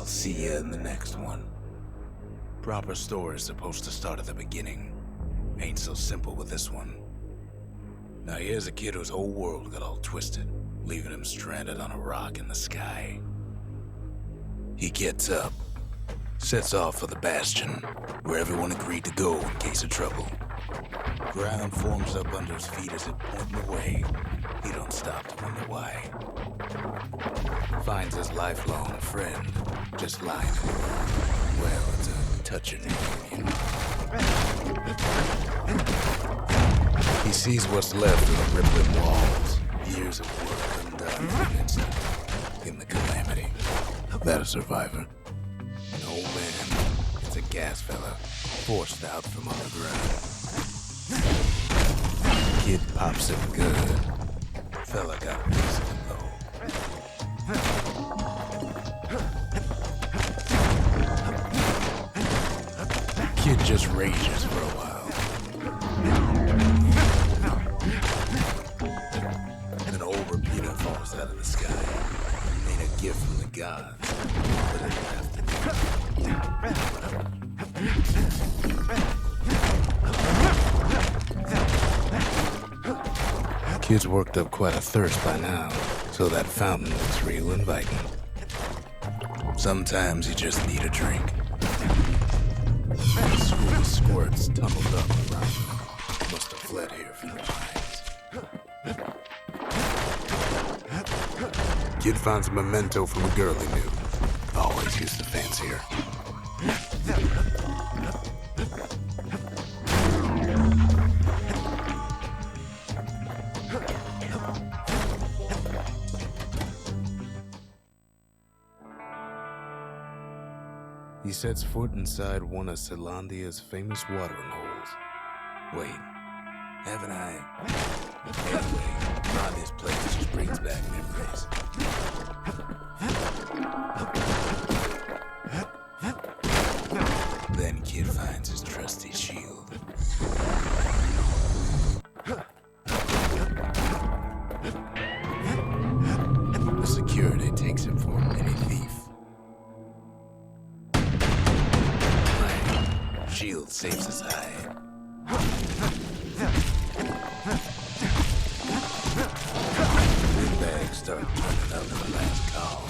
see you in the next one. Proper story is supposed to start at the beginning. Ain't so simple with this one. Now here's a kid whose whole world got all twisted, leaving him stranded on a rock in the sky. He gets up, sets off for the Bastion, where everyone agreed to go in case of trouble. Ground forms up under his feet as it pointing away. He don't stop to wonder why. Finds his lifelong friend just lying. Well, it's a touching reunion. He sees what's left of the rippling walls. Years of work undone in an instant. In the calamity. That a survivor. An old man. It's a gas fella. Forced out from underground. Kid pops him good. Fella got a piece of him though. Kid just rages for a while. An old repeater falls out of the sky. Ain't a gift from the gods, but it have to be. Kid's worked up quite a thirst by now, so that fountain looks real inviting. Sometimes you just need a drink. A school of squirts tumbled up around him. Must have fled here from the mines. Kid finds a memento from a girl he knew. Always used to fancy her. He sets foot inside one of Celandia's famous watering holes. Wait, haven't I? Anyway, around this place just brings back memories. Then Kid finds his trusty shield. The security takes him for a mini thief. Shield saves his hide. The bags start turning up in the last call.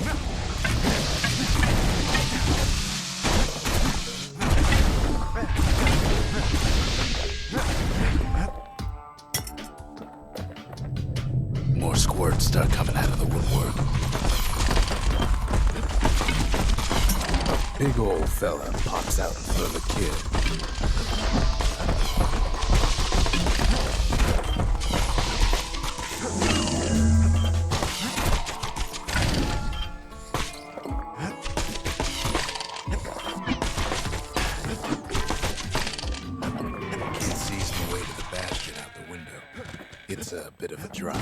More squirts start coming out of the woodwork. A big old fella pops out in front of the kid. Kid sees the way to the Bastion out the window. It's a bit of a drop.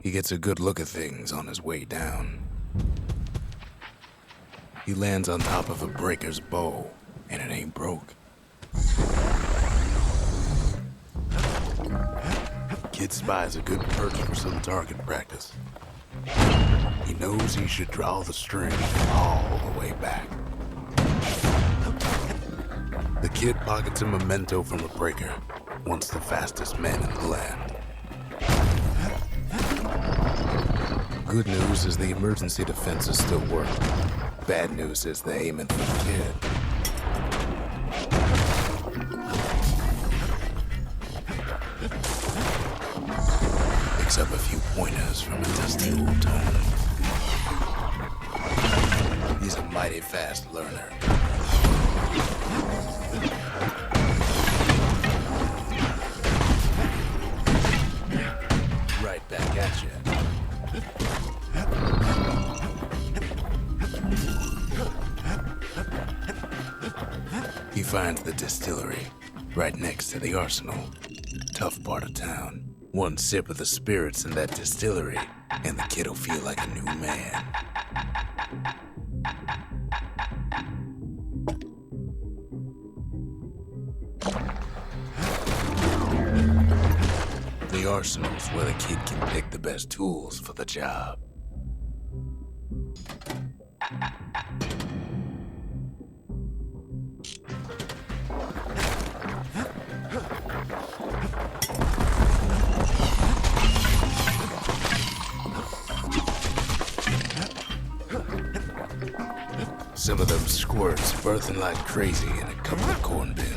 He gets a good look at things on his way down. He lands on top of a breaker's bow, and it ain't broke. Kid spies a good perch for some target practice. He knows he should draw the string all the way back. The kid pockets a memento from a breaker, once the fastest man in the land. Good news is the emergency defenses still work. Bad news is the aiming for the kid. Picks up a few pointers from a dusty old tome. He's a mighty fast learner. Right back at you. He finds the distillery, right next to the arsenal. Tough part of town. One sip of the spirits in that distillery, and the kid'll feel like a new man. The arsenal's where the kid can pick the best tools for the job. Some of them squirts birthing like crazy in a couple of corn bins.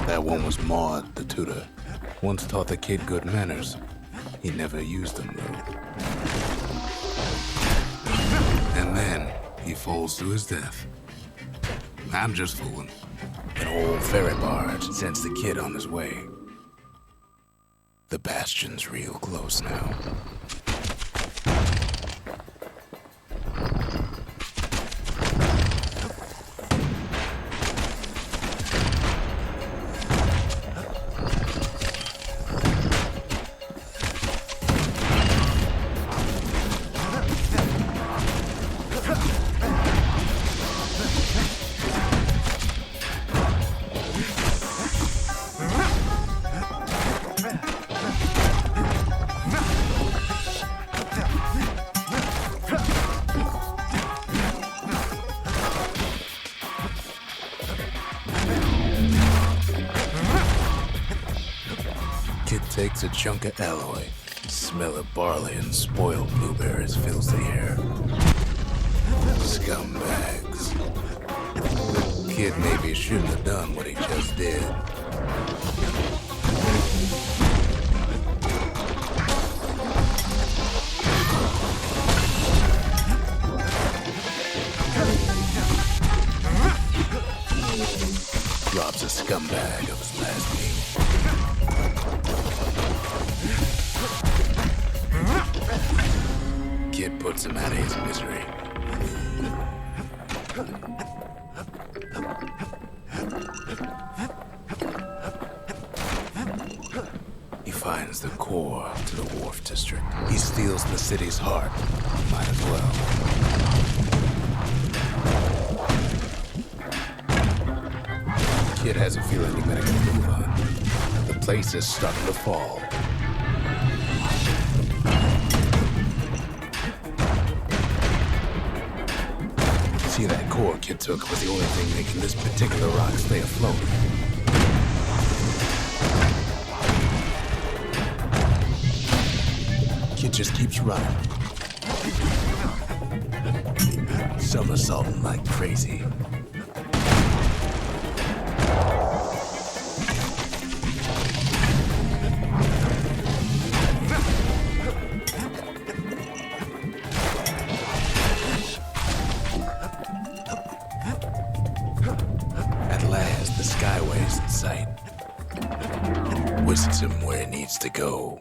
That one was Maud, the tutor. Once taught the kid good manners. He never used them, though. And then, he falls to his death. I'm just fooling. An old ferry barge sends the kid on his way. The Bastion's real close now. Kid takes a chunk of alloy. The smell of barley and spoiled blueberries fills the air. Scumbags. Kid maybe shouldn't have done what he just did. Robs a scumbag of his last meal. Kid puts him out of his misery. He finds the core to the Wharf District. He steals the city's heart. Might as well. Kid has a feeling he better get a move on. The place is starting to fall. See, that core Kid took was the only thing making this particular rock stay afloat. Kid just keeps running. Somersaulting like crazy. The skyway's in sight. Whisks him where he needs to go.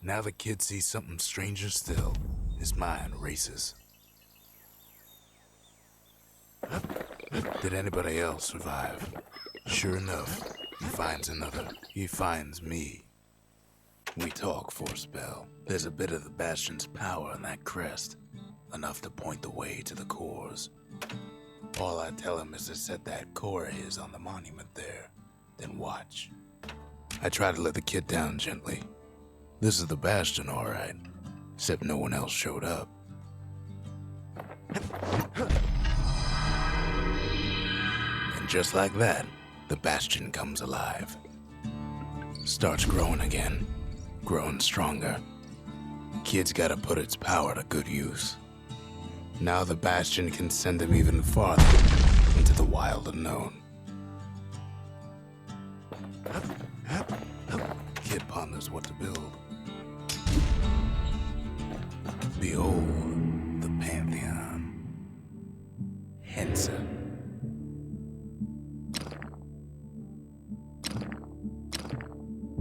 Now the kid sees something stranger still. His mind races. Did anybody else survive? Sure enough, he finds another. He finds me. We talk for a spell. There's a bit of the Bastion's power in that crest. Enough to point the way to the cores. All I tell him is to set that core of his on the monument there, then watch. I try to let the kid down gently. This is the Bastion, all right, except no one else showed up. And just like that, the Bastion comes alive. Starts growing again, growing stronger. Kid's gotta put its power to good use. Now the Bastion can send him even farther into the wild unknown. Kid ponders what to build. Behold the Pantheon. Hensa.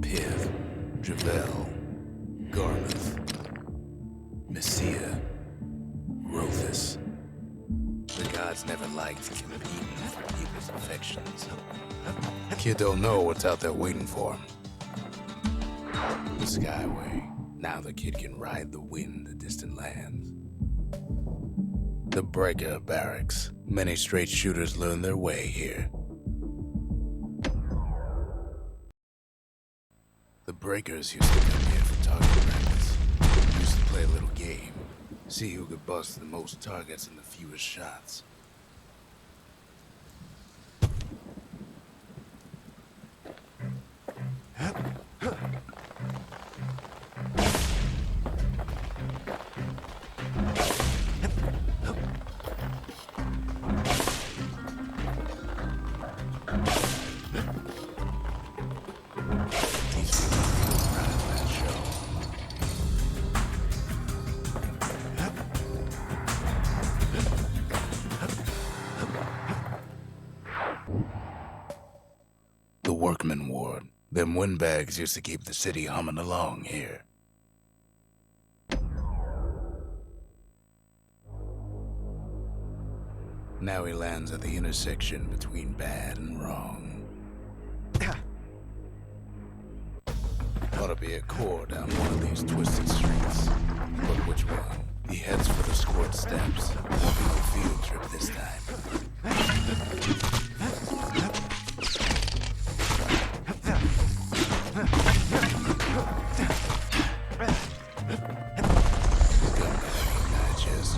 Pith. Javel. Garmouth. Messia. Rothus. The gods never liked competing. directions. Kid don't know what's out there waiting for him. The Skyway. Now the kid can ride the wind to distant lands. The Breaker Barracks. Many straight shooters learn their way here. The Breakers used to come here for target practice. Used to play a little game. See who could bust the most targets and the fewest shots. The Workman Ward. Them windbags used to keep the city humming along here. Now he lands at the intersection between bad and wrong. Ought to be a core down one of these twisted streets. But which one? He heads for the squirt steps. Won't be no field trip this time.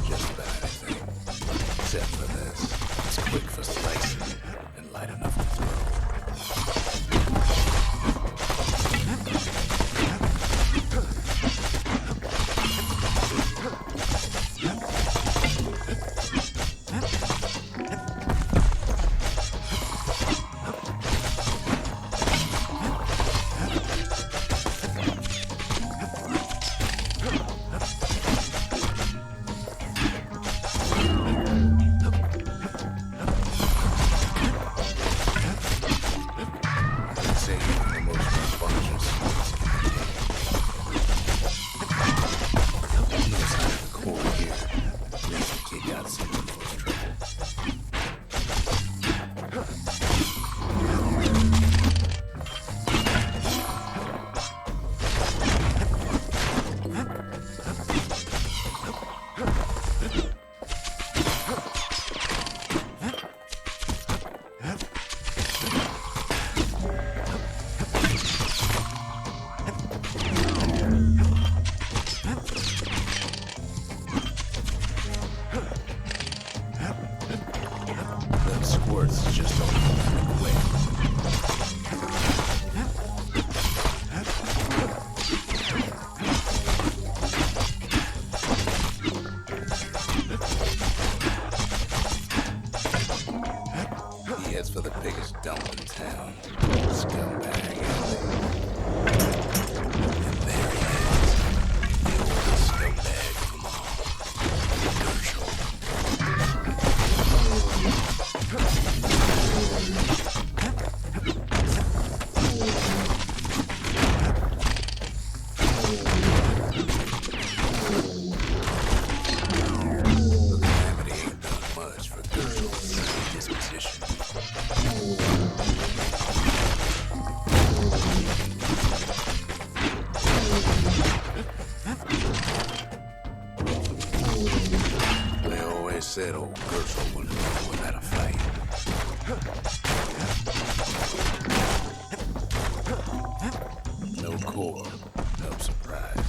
Just about anything. Except for this. It's quick for slicing and light enough to throw. Squirts just don't come quick. He heads for the biggest dump in town. Scumbag. And there he is. The oldest scumbag of them all. Said old Gershel wouldn't know without a fight. No core, no surprise.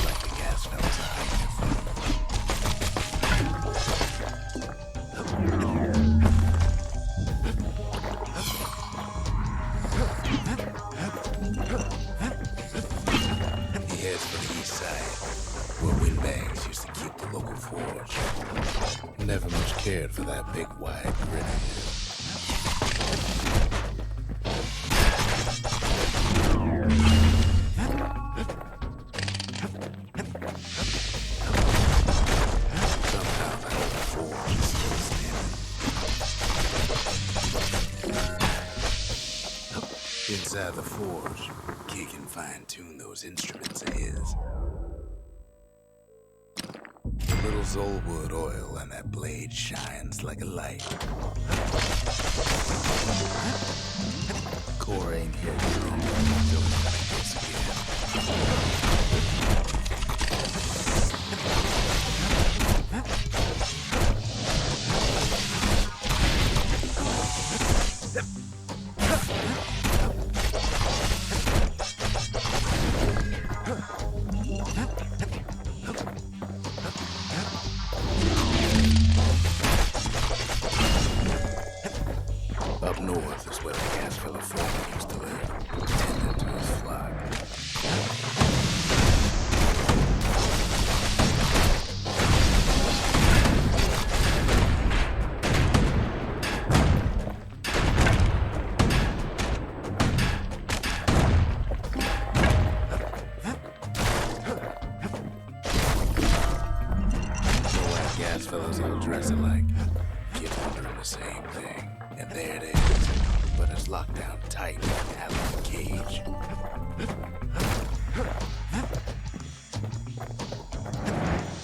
Like the gas fellas are hiding He heads for the east side, where windbags used to keep the local forge. Never much cared for that big wide grin. Somehow that old forge is still standing. Inside the forge, Key can fine-tune those instruments of his. Little Zolwood oil and that blade shines like a light. Up north is where the Gasfella foreman used to live, tending to his flock. Fellas all dress alike. Kids wondering the same thing. And there it is. But it's locked down tight like a cage.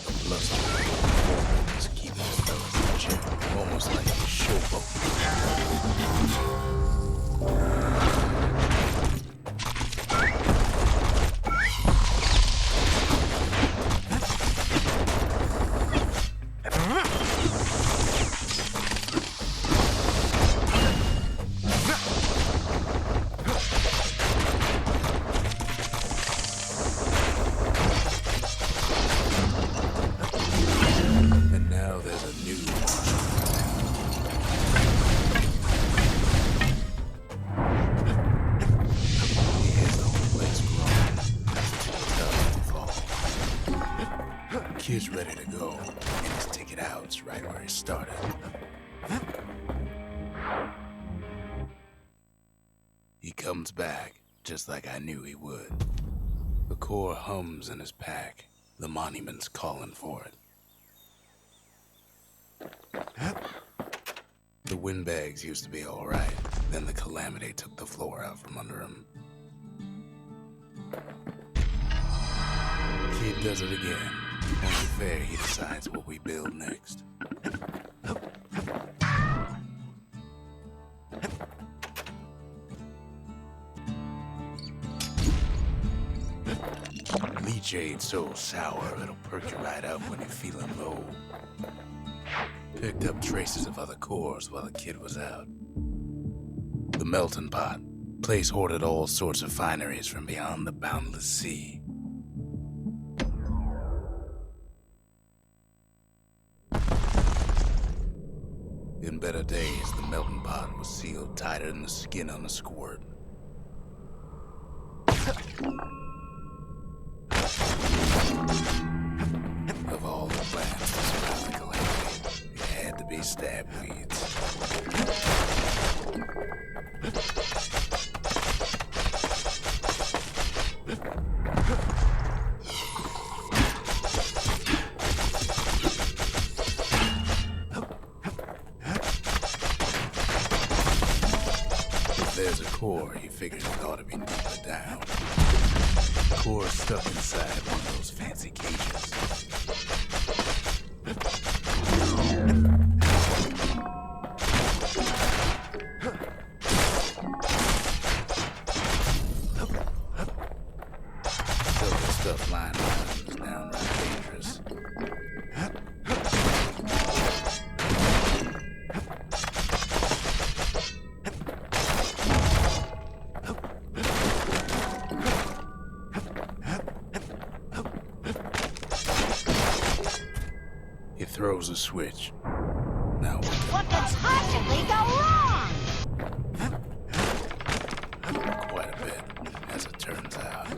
The blustery foreman is keeping his fellas in check. Almost like a showboat. Kid's ready to go, and his ticket out's right where he started. He comes back, just like I knew he would. The core hums in his pack. The monument's calling for it. The windbags used to be all right. Then the calamity took the floor out from under him. Kid does it again. Only fair he decides what we build next. Leachade's so sour it'll perk you right up when you're feeling low. Picked up traces of other cores while the kid was out. The melting pot. Place hoarded all sorts of fineries from beyond the boundless sea. In better days, the melting pot was sealed tighter than the skin on a squirt. Of all the plants that surround the calamity, it had to be stabweeds. There's a core, he figures it ought to be deeper down. The core is stuck inside one of those fancy cages. Silver stuff lying around is downright dangerous. He throws a switch. Now what could possibly go wrong? Quite a bit, as it turns out.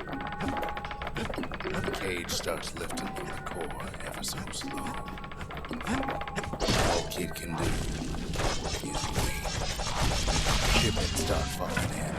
The cage starts lifting from the core ever so slow. All Kid can do is wait. Shipments start falling in.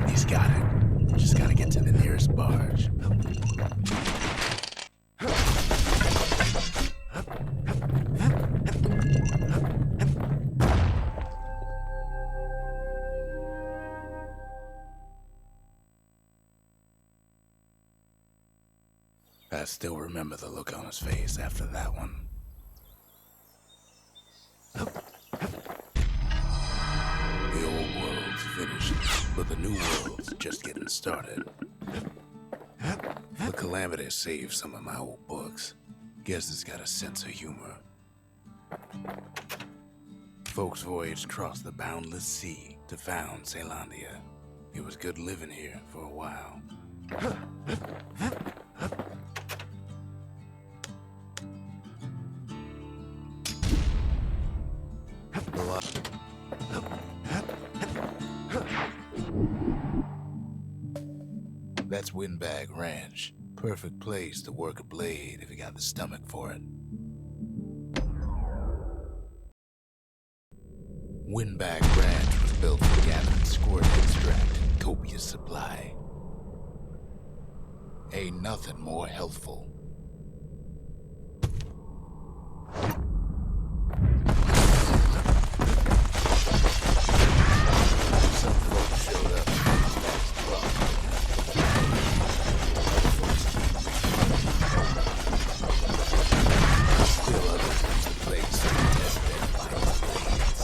He's got it. Just gotta get to the nearest barge. I still remember the look on his face after that one. The old world's finished, but the new world's just getting started. The Calamity saved some of my old books. Guess it's got a sense of humor. Folks voyaged across the boundless sea to found Caelandia. It was good living here for a while. That's Windbag Ranch. Perfect place to work a blade if you got the stomach for it. Windbag Ranch was built for gathering squirt extract in copious supply. Ain't nothing more healthful. Some folks showed up still others used the place to test their final blades.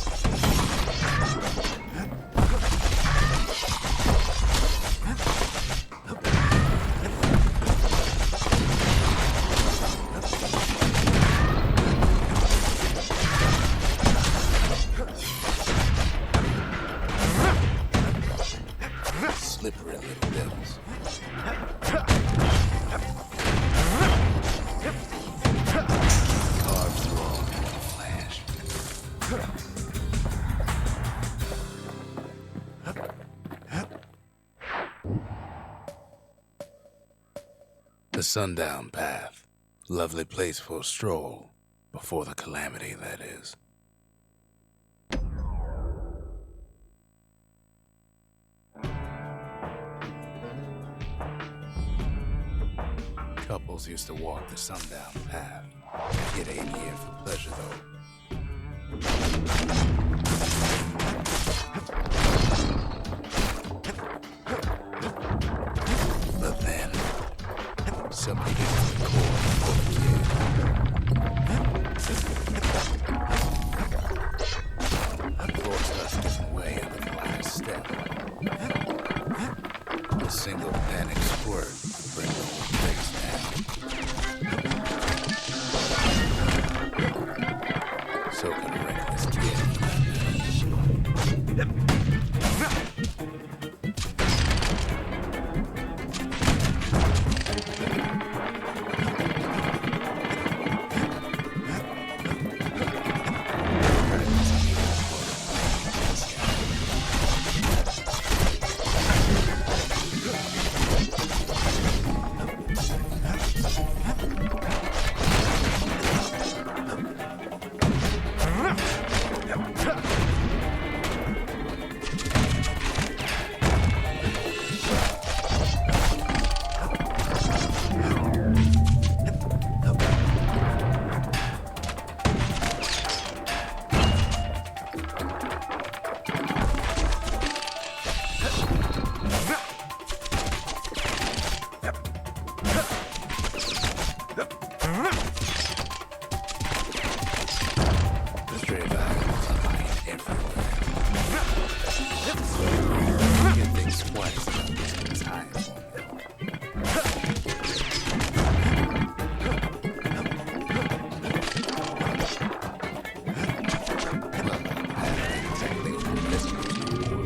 Slippery little devils. Carved through all in a flash. The Sundown Path. Lovely place for a stroll. Before the Calamity, that is. Couples used to walk the Sundown Path. It ain't here for pleasure, though. But then, somebody gets to the core of the forced us a different way on the last step. A single panic squirt would bring the whole place down. So can a reckless kid. The stray valuables are lying everywhere. You think twice about wasting time on them. Well, I haven't exactly listened to you.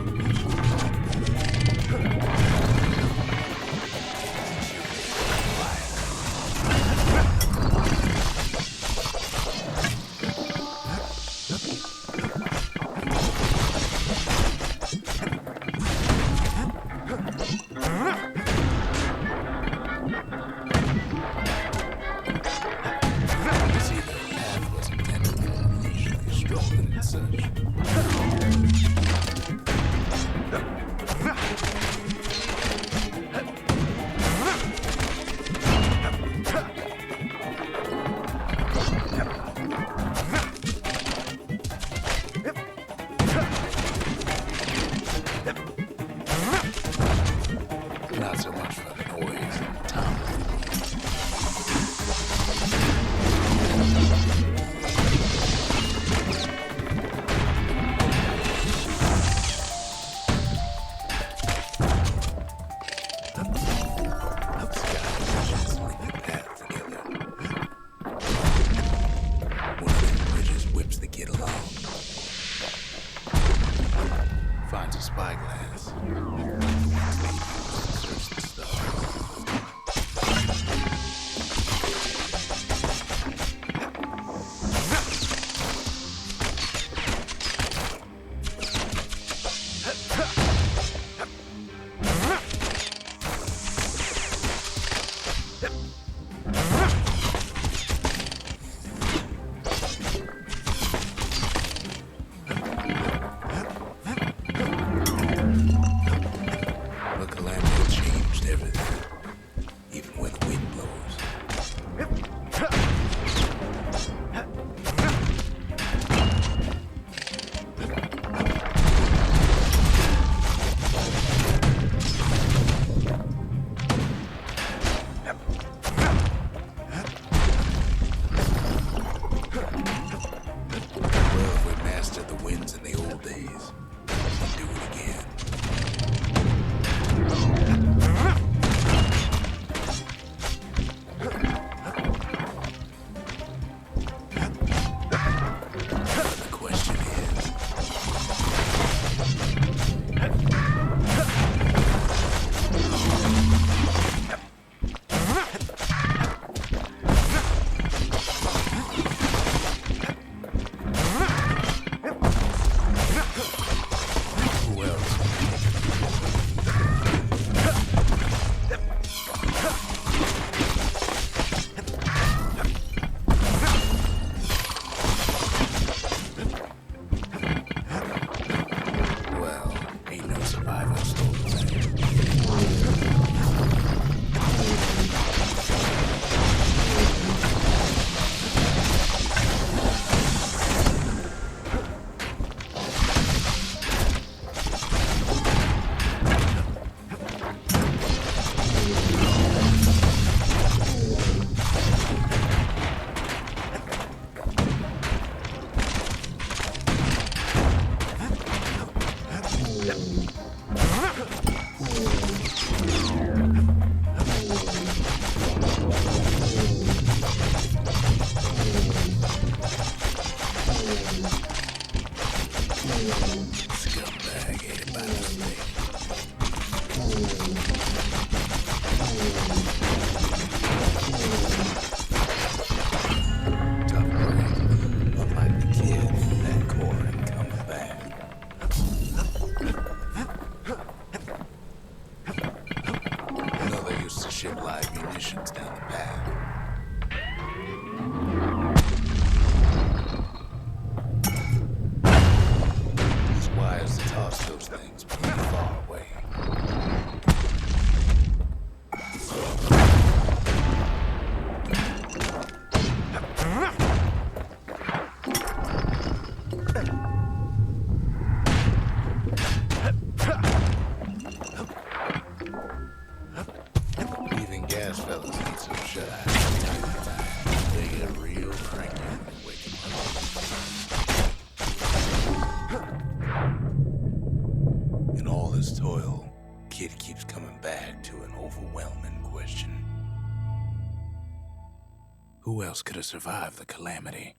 Who else could have survived the calamity?